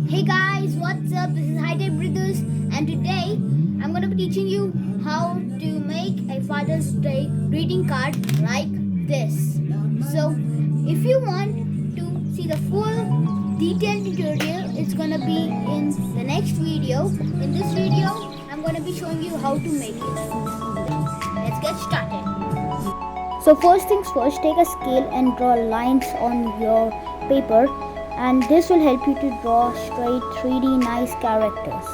Hey guys, what's up? This is High Tech Brothers, and today I'm gonna be teaching you how to make a Father's Day greeting card like this. So, if you want to see the full detailed tutorial, it's gonna be in the next video. In this video, I'm gonna be showing you how to make it. Let's get started. So first things first, take a scale and draw lines on your paper, and this will help you to draw straight 3D nice characters.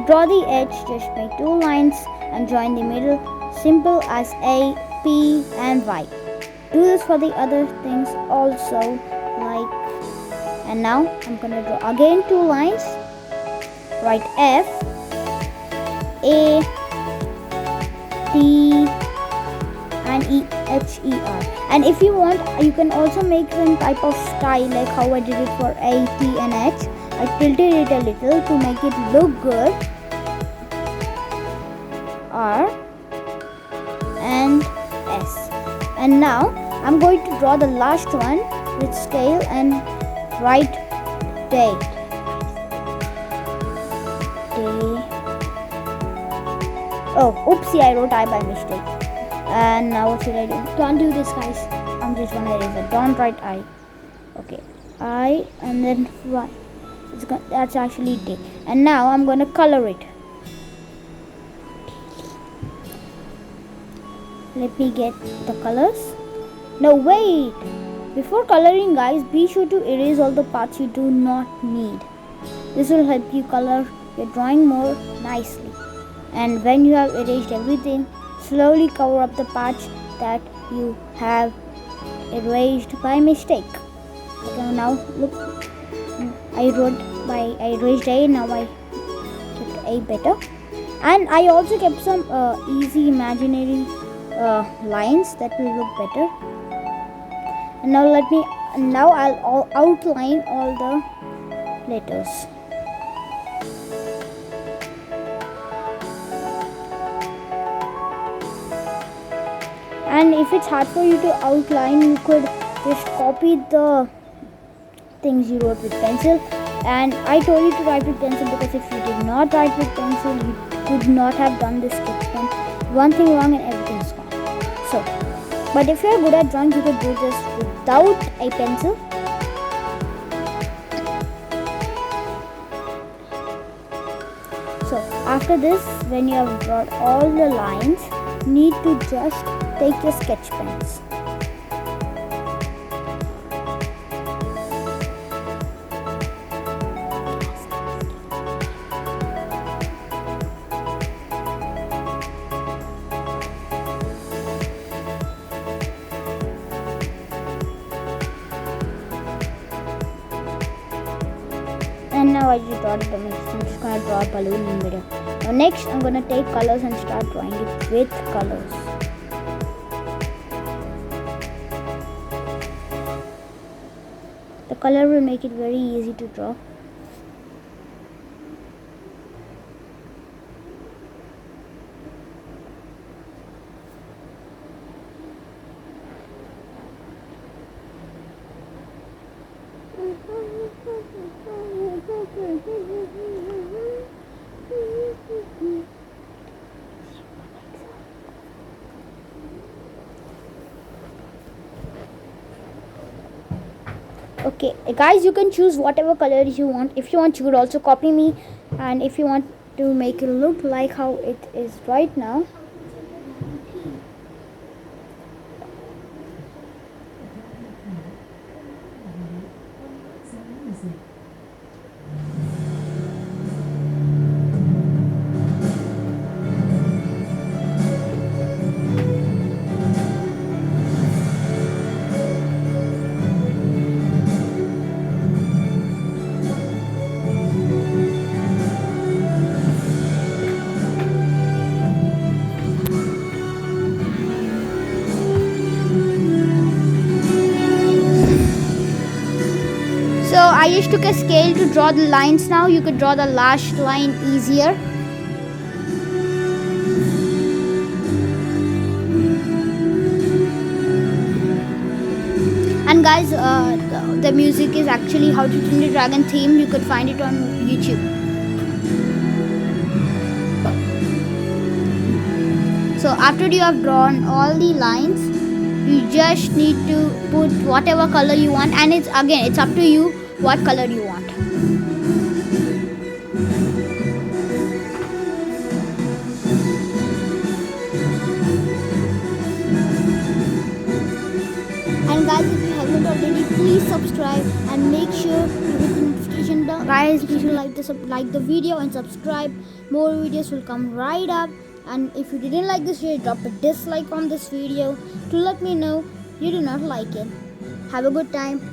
Draw the edge, just make two lines and join the middle, simple as A, P and Y. Do this for the other things also, like, and now I'm gonna draw again two lines, write F, A, T and EHER. And if you want, you can also make some type of style like how I did it for A, T and H. I tilted it a little to make it look good. R and S. And now I'm going to draw the last one with scale and write day. Oh, oopsie, I wrote I by mistake. And now what should I do? Don't do this, guys. I'm just gonna erase it. Don't write I. Okay, I and then Y. That's actually D. And now I'm gonna color it. Let me get the colors. No, wait. Before coloring, guys, be sure to erase all the parts you do not need. This will help you color your drawing more nicely. And when you have erased everything, slowly cover up the parts that you have erased by mistake. Okay, now look, I erased A, now I kept A better. And I also kept some easy imaginary lines that will look better. And now I'll outline all the letters. And if it's hard for you to outline, you could just copy the things you wrote with pencil. And I told you to write with pencil because if you did not write with pencil, you could not have done this sketch pen. One thing wrong and everything's gone. So, but if you're good at drawing, you could do this without a pencil. So after this, when you have drawn all the lines, you need to just take your sketch pens. And now I just draw the mix. I'm just going to draw a balloon in the middle. Now next, I'm going to take colors and start drawing it with colors. The color will make it very easy to draw. Okay, guys, you can choose whatever colors you want. If you want, you could also copy me, and if you want to make it look like how it is right now, so I just took a scale to draw the lines. Now you could draw the last line easier. And guys, the music is actually How to Train Your Dragon theme. You could find it on YouTube. So after you have drawn all the lines, you just need to put whatever color you want, and it's up to you what color you want. And guys, if you haven't already, please subscribe and make sure you hit the notification bell. Guys, please like the video and subscribe. More videos will come right up. And if you didn't like this video, drop a dislike on this video to let me know you do not like it. Have a good time.